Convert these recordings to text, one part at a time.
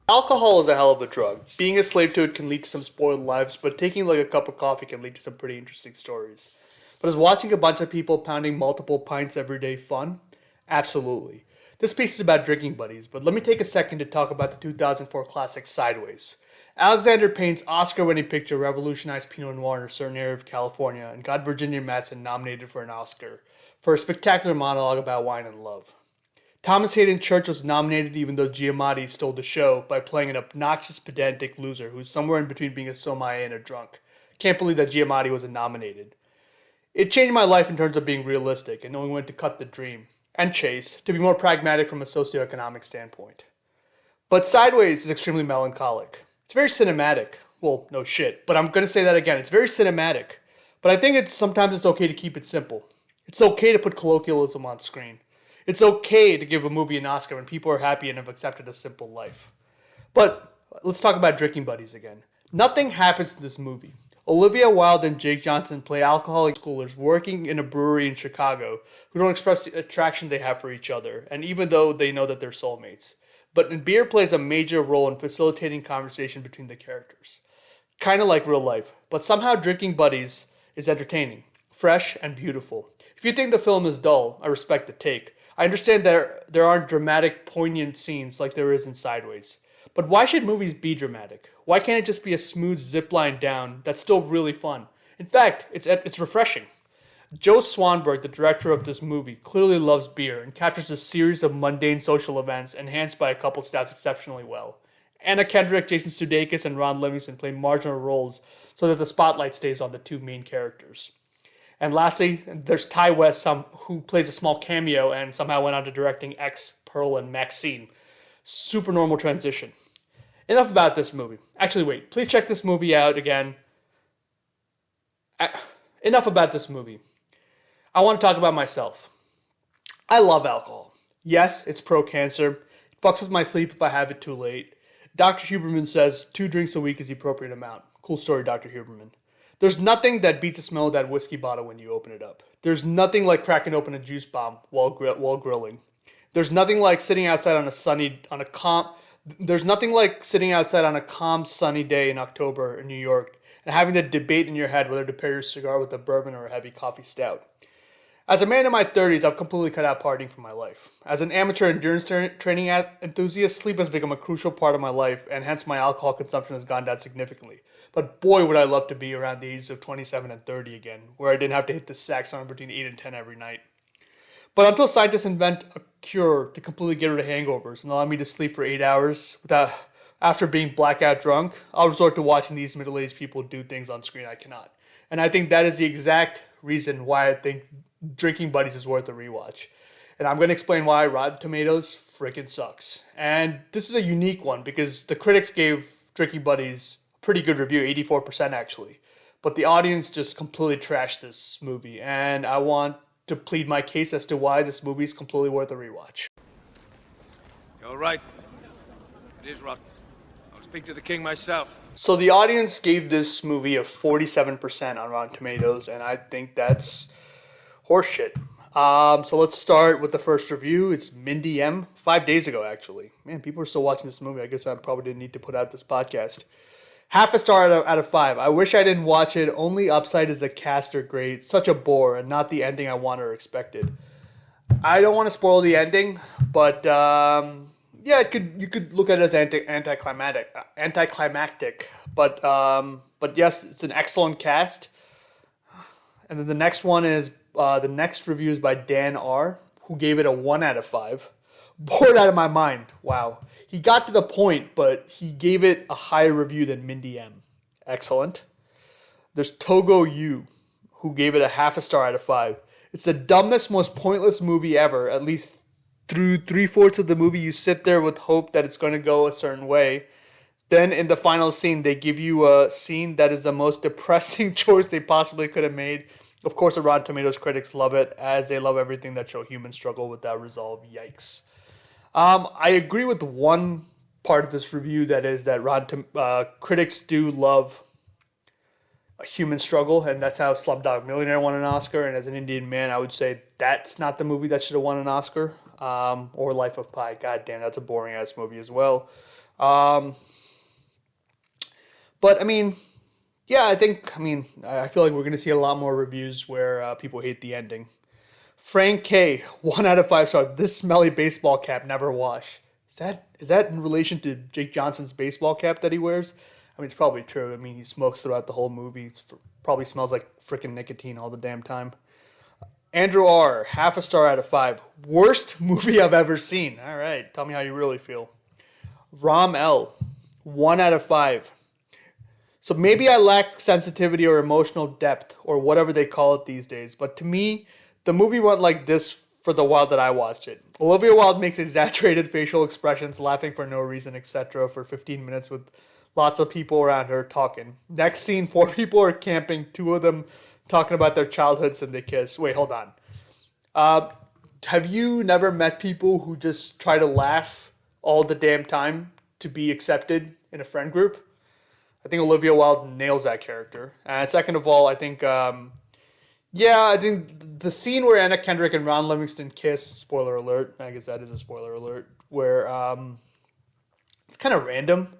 Alcohol is a hell of a drug. Being a slave to it can lead to some spoiled lives, but taking like a cup of coffee can lead to some pretty interesting stories. But is watching a bunch of people pounding multiple pints every day fun? Absolutely. This piece is about drinking buddies, but let me take a second to talk about the 2004 classic Sideways. Alexander Payne's Oscar-winning picture revolutionized Pinot Noir in a certain area of California and got Virginia Madsen nominated for an Oscar for a spectacular monologue about wine and love. Thomas Hayden Church was nominated even though Giamatti stole the show by playing an obnoxious, pedantic loser who's somewhere in between being a sommelier and a drunk. Can't believe that Giamatti wasn't nominated. It changed my life in terms of being realistic and knowing when to cut the dream and chase to be more pragmatic from a socioeconomic standpoint. But Sideways is extremely melancholic. It's very cinematic. Well, no shit, but I'm going to say that again. It's very cinematic. But I think sometimes it's okay to keep it simple. It's okay to put colloquialism on screen. It's okay to give a movie an Oscar when people are happy and have accepted a simple life. But let's talk about drinking buddies again. Nothing happens in this movie. Olivia Wilde and Jake Johnson play alcoholic schoolers working in a brewery in Chicago who don't express the attraction they have for each other, and even though they know that they're soulmates. But beer plays a major role in facilitating conversation between the characters. Kind of like real life, but somehow drinking buddies is entertaining, fresh, and beautiful. If you think the film is dull, I respect the take. I understand there aren't dramatic, poignant scenes like there is in Sideways. But why should movies be dramatic? Why can't it just be a smooth zipline down that's still really fun? In fact, it's refreshing. Joe Swanberg, the director of this movie, clearly loves beer and captures a series of mundane social events enhanced by a couple stats exceptionally well. Anna Kendrick, Jason Sudeikis, and Ron Livingston play marginal roles so that the spotlight stays on the two main characters. And lastly, there's Ty West, who plays a small cameo and somehow went on to directing X, Pearl, and Maxine. Super normal transition. Enough about this movie. Actually, wait. Please check this movie out again. Enough about this movie. I want to talk about myself. I love alcohol. Yes, it's pro-cancer. It fucks with my sleep if I have it too late. Dr. Huberman says 2 drinks a week is the appropriate amount. Cool story, Dr. Huberman. There's nothing that beats the smell of that whiskey bottle when you open it up. There's nothing like cracking open a juice bomb while grilling. There's nothing like sitting outside There's nothing like sitting outside on a calm, sunny day in October in New York and having the debate in your head whether to pair your cigar with a bourbon or a heavy coffee stout. As a man in my 30s, I've completely cut out partying from my life. As an amateur endurance training enthusiast, sleep has become a crucial part of my life, and hence my alcohol consumption has gone down significantly. But boy, would I love to be around the ages of 27 and 30 again, where I didn't have to hit the sack somewhere between 8 and 10 every night. But until scientists invent a cure to completely get rid of hangovers and allow me to sleep for 8 hours after being blackout drunk, I'll resort to watching these middle-aged people do things on screen I cannot. And I think that is the exact reason why I think Drinking Buddies is worth a rewatch. And I'm going to explain why Rotten Tomatoes freaking sucks. And this is a unique one because the critics gave Drinking Buddies a pretty good review, 84% actually. But the audience just completely trashed this movie. And I want to plead my case as to why this movie is completely worth a rewatch. You're right. It is rotten. I'll speak to the king myself. So the audience gave this movie a 47% on Rotten Tomatoes, and I think that's horseshit. So let's start with the first review. It's Mindy M. 5 days ago, actually. Man, people are still watching this movie. I guess I probably didn't need to put out this podcast. Half a star out of 5. I wish I didn't watch it. Only upside is the cast are great. Such a bore, and not the ending I wanted or expected. I don't want to spoil the ending, but yeah, you could look at it as anticlimactic. But yes, it's an excellent cast. And then the next one is the next review is by Dan R, who gave it a 1 out of 5. Bored out of my mind. Wow. He got to the point, but he gave it a higher review than Mindy M. Excellent. There's Togo Yu, who gave it a half a star out of 5. It's the dumbest, most pointless movie ever. At least through 3/4 of the movie, you sit there with hope that it's going to go a certain way. Then in the final scene, they give you a scene that is the most depressing choice they possibly could have made. Of course, the Rotten Tomatoes critics love it, as they love everything that show humans struggle without resolve. Yikes. I agree with one part of this review, that is that critics do love a human struggle, and that's how Slumdog Millionaire won an Oscar. And as an Indian man, I would say that's not the movie that should have won an Oscar. Or Life of Pi. God damn, that's a boring ass movie as well. But I mean, yeah, I feel like we're going to see a lot more reviews where people hate the ending. Frank K, 1 out of 5 stars. This smelly baseball cap, never wash. Is that in relation to Jake Johnson's baseball cap that he wears? I mean, it's probably true. I mean, he smokes throughout the whole movie. It probably smells like freaking nicotine all the damn time. Andrew R, half a star out of 5. Worst movie I've ever seen. All right, tell me how you really feel. Rom L, 1 out of 5. So maybe I lack sensitivity or emotional depth or whatever they call it these days. But to me, the movie went like this for the while that I watched it. Olivia Wilde makes exaggerated facial expressions, laughing for no reason, etc. for 15 minutes with lots of people around her talking. Next scene, 4 people are camping, 2 of them talking about their childhoods and they kiss. Wait, hold on. Have you never met people who just try to laugh all the damn time to be accepted in a friend group? I think Olivia Wilde nails that character. And second of all, I think, I think the scene where Anna Kendrick and Ron Livingston kiss, spoiler alert, I guess that is a spoiler alert, where it's kind of random.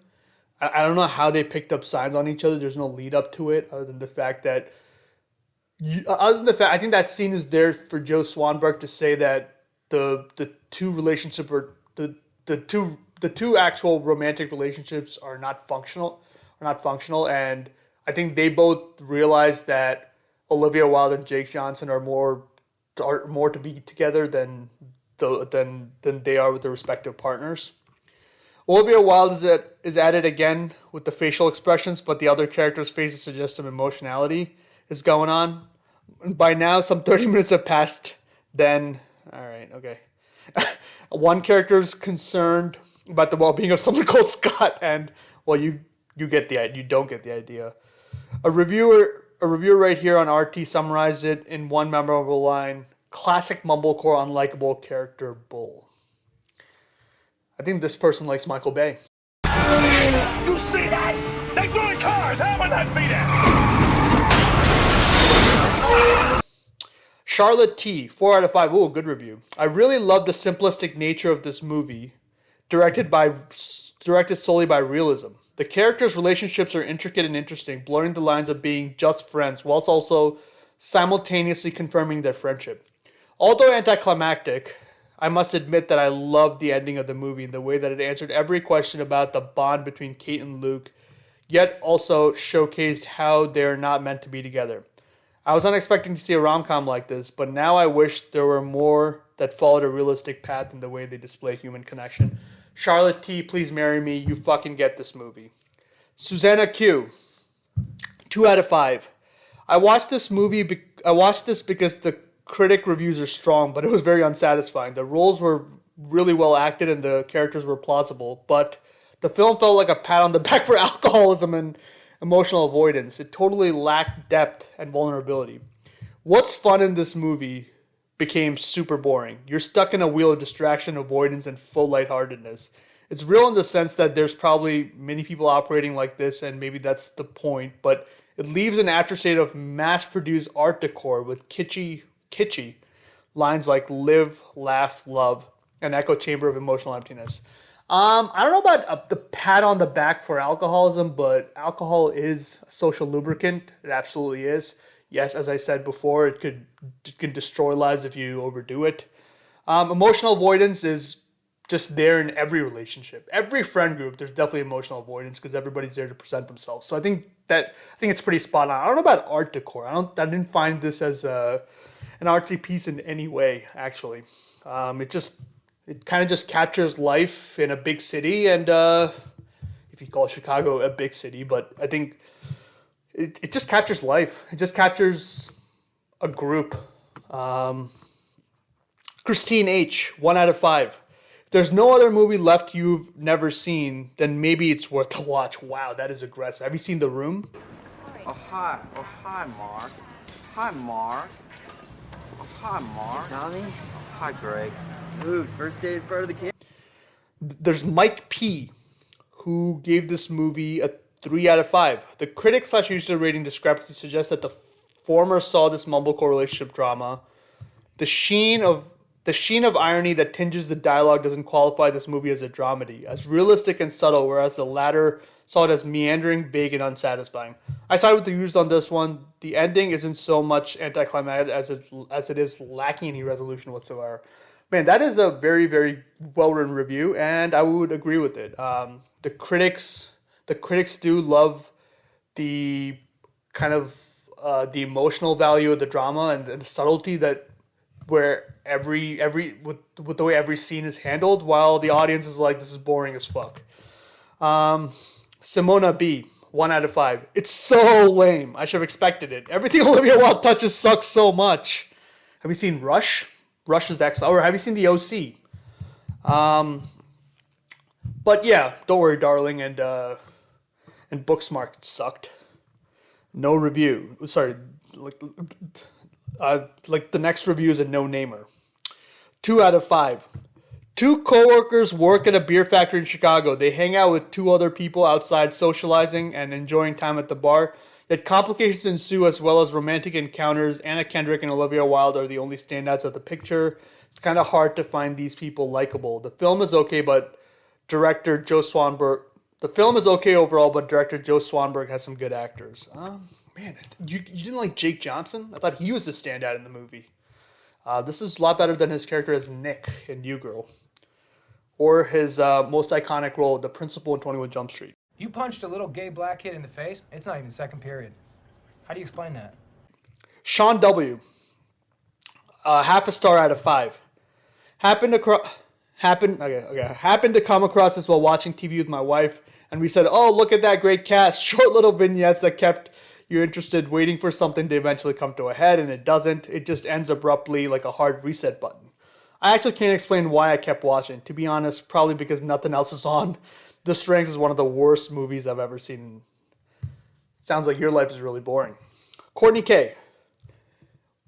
I don't know how they picked up signs on each other. There's no lead up to it other than the fact that, I think that scene is there for Joe Swanberg to say that the two relationship or the two actual romantic relationships are not functional, and I think they both realize that Olivia Wilde and Jake Johnson are more to be together than they are with their respective partners. Olivia Wilde is at it again with the facial expressions, but the other characters' faces suggest some emotionality is going on. By now, some 30 minutes have passed. Then, all right, okay. One character is concerned about the well-being of someone called Scott, and well, you get the idea. You don't get the idea. A reviewer right here on RT summarized it in one memorable line: "Classic mumblecore, unlikable character bull." I think this person likes Michael Bay. You see that? They throwing cars! How am I not see that? Charlotte T, 4 out of 5. Ooh, good review. I really love the simplistic nature of this movie, directed solely by realism. The characters' relationships are intricate and interesting, blurring the lines of being just friends, whilst also simultaneously confirming their friendship. Although anticlimactic, I must admit that I loved the ending of the movie and the way that it answered every question about the bond between Kate and Luke, yet also showcased how they're not meant to be together. I was not expecting to see a rom-com like this, but now I wish there were more that followed a realistic path in the way they display human connection. Charlotte T, please marry me. You fucking get this movie. Susanna Q, 2 out of 5. I watched this because the critic reviews are strong, but it was very unsatisfying. The roles were really well acted and the characters were plausible, but the film felt like a pat on the back for alcoholism and emotional avoidance. It totally lacked depth and vulnerability. What's fun in this movie became super boring. You're stuck in a wheel of distraction, avoidance, and full lightheartedness. It's real in the sense that there's probably many people operating like this, and maybe that's the point, but it leaves an afterstate of mass-produced art decor with kitschy lines like live, laugh, love, an echo chamber of emotional emptiness. I don't know about the pat on the back for alcoholism, but alcohol is a social lubricant. It absolutely is. Yes, as I said before, it can destroy lives if you overdo it. Emotional avoidance is just there in every relationship. Every friend group, there's definitely emotional avoidance because everybody's there to present themselves. So I think it's pretty spot on. I don't know about art decor. I didn't find this as an artsy piece in any way, actually. It kind of just captures life in a big city, and if you call Chicago a big city, but I think it just captures life. It just captures a group. Christine H, 1 out of 5. If there's no other movie left you've never seen, then maybe it's worth a watch. Wow, that is aggressive. Have you seen The Room? Oh, hi. Oh, hi, Mark. Hi, Mark. Oh, hi, Mark. Tommy? Hi, Greg. Dude, first day in front of the camera. There's Mike P, who gave this movie a 3 out of 5. The critic/user rating discrepancy suggests that the former saw this mumblecore relationship drama. The sheen of The sheen of irony that tinges the dialogue doesn't qualify this movie as a dramedy, as realistic and subtle, whereas the latter saw it as meandering, vague, and unsatisfying. I side with the users on this one. The ending isn't so much anticlimactic as it is lacking any resolution whatsoever. Man, that is a very, very well-written review, and I would agree with it. The critics do love the kind of the emotional value of the drama and the subtlety that where every with the way every scene is handled, while the audience is like, this is boring as fuck. Simona B, 1 out of 5. It's so lame. I should have expected it. Everything Olivia Wilde touches sucks so much. Have you seen Rush? Rush is excellent. Or have you seen The OC? But yeah, don't worry, darling. And Booksmart sucked. No review. Sorry, like the next review is a no-namer. 2 out of 5. 2 coworkers work at a beer factory in Chicago. They hang out with 2 other people outside socializing and enjoying time at the bar. Yet complications ensue as well as romantic encounters. Anna Kendrick and Olivia Wilde are the only standouts of the picture. It's kind of hard to find these people likable. The film is okay, but director Joe Swanberg... The film is okay overall, but director Joe Swanberg has some good actors. Man, you didn't like Jake Johnson? I thought he was the standout in the movie. This is a lot better than his character as Nick in New Girl. Or his most iconic role, the principal in 21 Jump Street. You punched a little gay black kid in the face? It's not even second period. How do you explain that? Sean W. Half a star out of 5. Happened to come across this while watching TV with my wife, and we said, oh, look at that great cast. Short little vignettes that kept you interested, waiting for something to eventually come to a head, and it doesn't. It just ends abruptly like a hard reset button. I actually can't explain why I kept watching. To be honest, probably because nothing else is on. This ranks as one of the worst movies I've ever seen. Sounds like your life is really boring. Courtney K.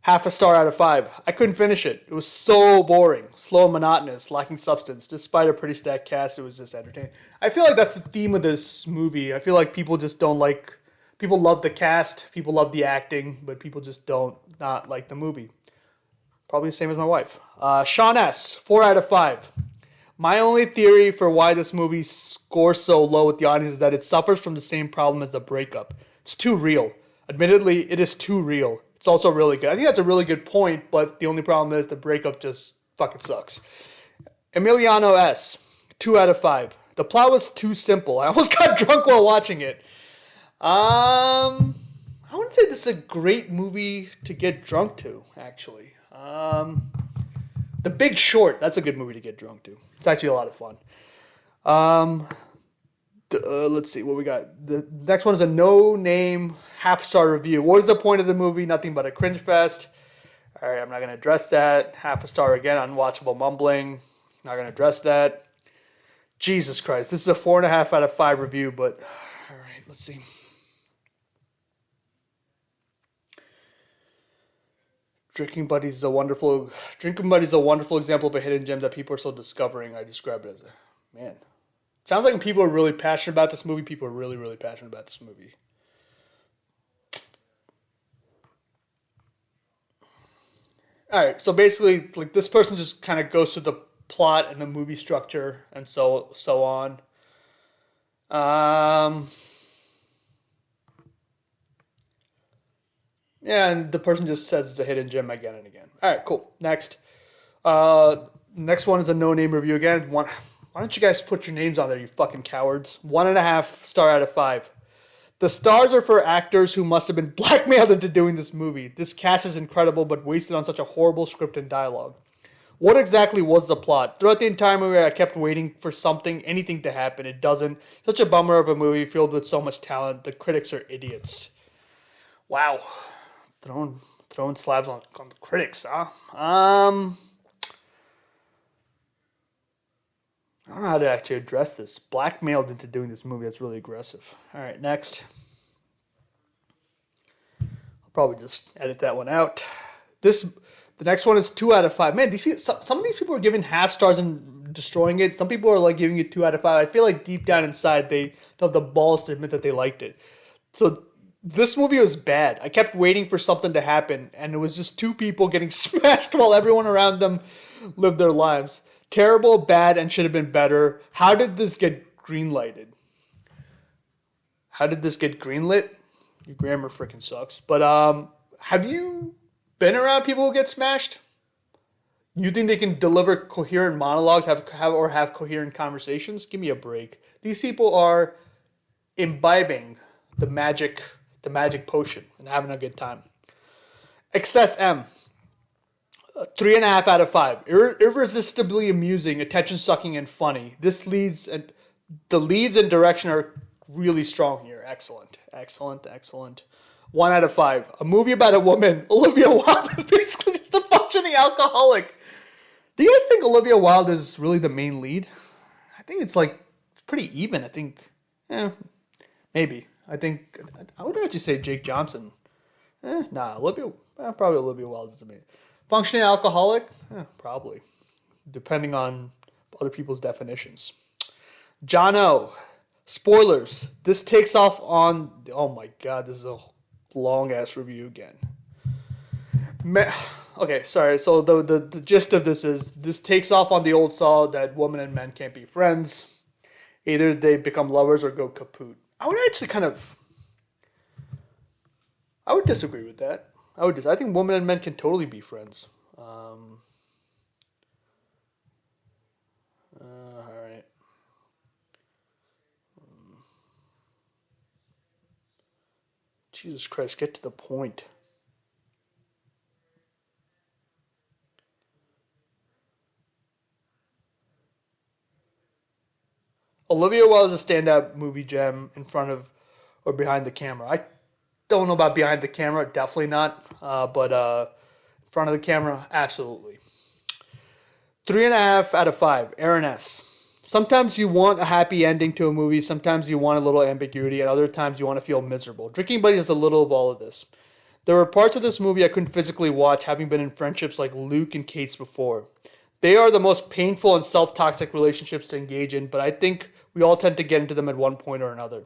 Half a star out of 5. I couldn't finish it. It was so boring, slow and monotonous, lacking substance. Despite a pretty stacked cast, it was just entertaining. I feel like that's the theme of this movie. I feel like people just don't like... People love the cast, people love the acting, but people just don't not like the movie. Probably the same as my wife. Sean S., 4 out of 5. My only theory for why this movie scores so low with the audience is that it suffers from the same problem as The Breakup. It's too real. Admittedly, it is too real. It's also really good. I think that's a really good point, but the only problem is The Breakup just fucking sucks. Emiliano S., 2 out of 5. The plot was too simple. I almost got drunk while watching it. I wouldn't say this is a great movie to get drunk to, actually. The Big Short, that's a good movie to get drunk to. It's actually a lot of fun. Let's see what we got. The next one is a no-name half-star review. What is the point of the movie? Nothing but a cringe fest. All right, I'm not going to address that. Half a star again, unwatchable mumbling. Not going to address that. Jesus Christ, this is a 4.5 out of 5 review, but all right, let's see. Drinking Buddies is a wonderful example of a hidden gem that people are still discovering. I describe it as a man. Sounds like when people are really passionate about this movie, people are really, really passionate about this movie. All right, so basically, like this person just kind of goes through the plot and the movie structure and so on. Yeah, and the person just says it's a hidden gem again and again. All right, cool. Next. Next one is a no-name review again. Why don't you guys put your names on there, you fucking cowards? 1.5 star out of 5. The stars are for actors who must have been blackmailed into doing this movie. This cast is incredible, but wasted on such a horrible script and dialogue. What exactly was the plot? Throughout the entire movie, I kept waiting for anything to happen. It doesn't. Such a bummer of a movie filled with so much talent. The critics are idiots. Wow. Throwing slabs on the critics, huh? I don't know how to actually address this. Blackmailed into doing this movie. That's really aggressive. All right, next. I'll probably just edit that one out. The next one is 2 out of 5. Man, some of these people are giving half stars and destroying it. Some people are like giving it 2 out of 5. I feel like deep down inside they don't have the balls to admit that they liked it. So this movie was bad. I kept waiting for something to happen, and it was just 2 people getting smashed while everyone around them live their lives. Terrible, bad, and should have been better. How did this get greenlighted? How did this get greenlit? Your grammar freaking sucks. But have you been around people who get smashed? You think they can deliver coherent monologues, have coherent conversations? Give me a break. These people are imbibing the magic potion and having a good time. Excess M. 3.5 out of 5. Irresistibly amusing, attention-sucking, and funny. The leads and direction are really strong here. Excellent. 1 out of 5. A movie about a woman. Olivia Wilde is basically just a functioning alcoholic. Do you guys think Olivia Wilde is really the main lead? I think it's pretty even. I think, maybe. I would actually say Jake Johnson. Probably Olivia Wilde is the main. Functioning alcoholic? Probably. Depending on other people's definitions. John O. Spoilers. This takes off on... Oh my god, this is a long-ass review again. Okay, sorry. So the gist of this is, this takes off on the old saw that women and men can't be friends. Either they become lovers or go kaput. I would actually I would disagree with that. I think women and men can totally be friends. All right. Jesus Christ, get to the point. Olivia Wilde is a standout movie gem in front of or behind the camera. I don't know about behind the camera, definitely not. But in front of the camera, absolutely. 3.5 out of 5. Aaron S. Sometimes you want a happy ending to a movie. Sometimes you want a little ambiguity. And other times you want to feel miserable. Drinking Buddy has a little of all of this. There were parts of this movie I couldn't physically watch, having been in friendships like Luke and Kate's before. They are the most painful and self-toxic relationships to engage in, but I think we all tend to get into them at one point or another.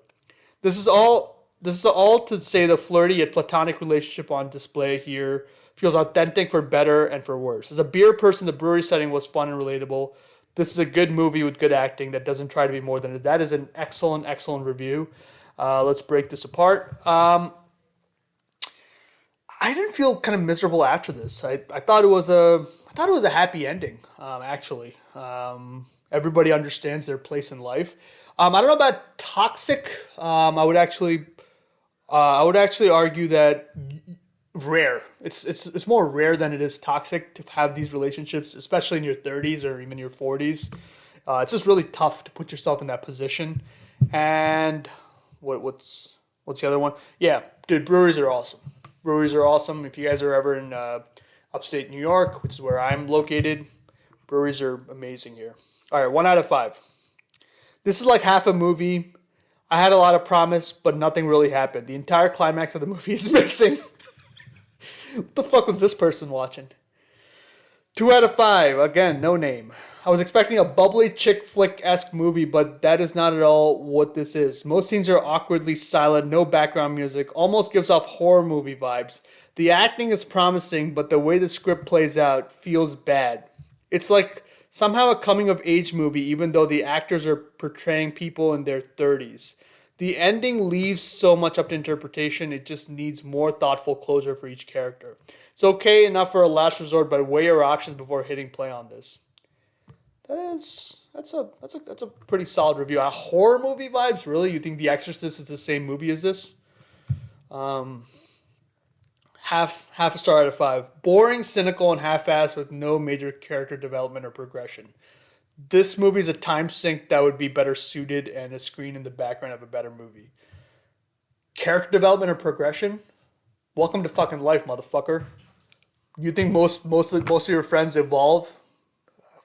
This is all to say the flirty yet platonic relationship on display here feels authentic for better and for worse. As a beer person, the brewery setting was fun and relatable. This is a good movie with good acting that doesn't try to be more than it. That is an excellent, excellent review. Let's break this apart. I didn't feel kind of miserable after this. I thought it was a happy ending. Actually, everybody understands their place in life. I don't know about toxic. I would actually argue that rare. It's more rare than it is toxic to have these relationships, especially in your 30s or even your 40s. It's just really tough to put yourself in that position. And what's the other one? Yeah, dude, breweries are awesome. Breweries are awesome. If you guys are ever in upstate New York, which is where I'm located, breweries are amazing here. All right, 1 out of 5. This is like half a movie. I had a lot of promise, but nothing really happened. The entire climax of the movie is missing. What the fuck was this person watching? 2 out of 5. Again, no name. I was expecting a bubbly chick flick-esque movie, but that is not at all what this is. Most scenes are awkwardly silent, no background music, almost gives off horror movie vibes. The acting is promising, but the way the script plays out feels bad. It's like somehow a coming-of-age movie, even though the actors are portraying people in their 30s. The ending leaves so much up to interpretation, it just needs more thoughtful closure for each character. It's okay enough for a last resort, but weigh your options before hitting play on this. That's a pretty solid review. Horror movie vibes, really? You think The Exorcist is the same movie as this? Half a star out of 5. Boring, cynical, and half-assed with no major character development or progression. This movie is a time sink that would be better suited and a screen in the background of a better movie. Character development or progression? Welcome to fucking life, motherfucker. You think most of your friends evolve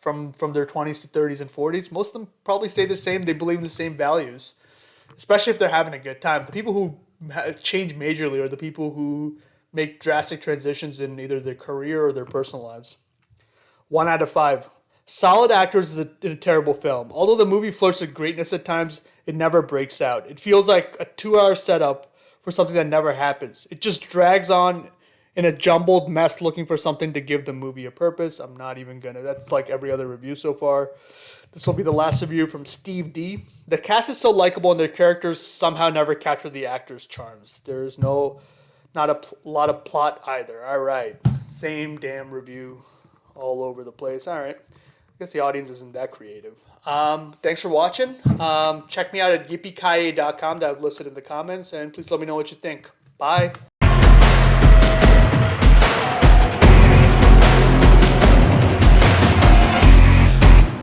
from their 20s to 30s and 40s? Most of them probably stay the same. They believe in the same values, especially if they're having a good time. The people who change majorly are the people who make drastic transitions in either their career or their personal lives. 1 out of 5. Solid actors in a terrible film. Although the movie flirts with greatness at times, it never breaks out. It feels like a 2-hour setup for something that never happens. It just drags on in a jumbled mess looking for something to give the movie a purpose. I'm not even gonna. That's like every other review so far. This will be the last review from Steve D. The cast is so likable and their characters somehow never capture the actors' charms. There's not a lot of plot either. All right. Same damn review all over the place. All right. I guess the audience isn't that creative. Thanks for watching. Check me out at yippee-ki-yay.com that I've listed in the comments, and please let me know what you think. Bye.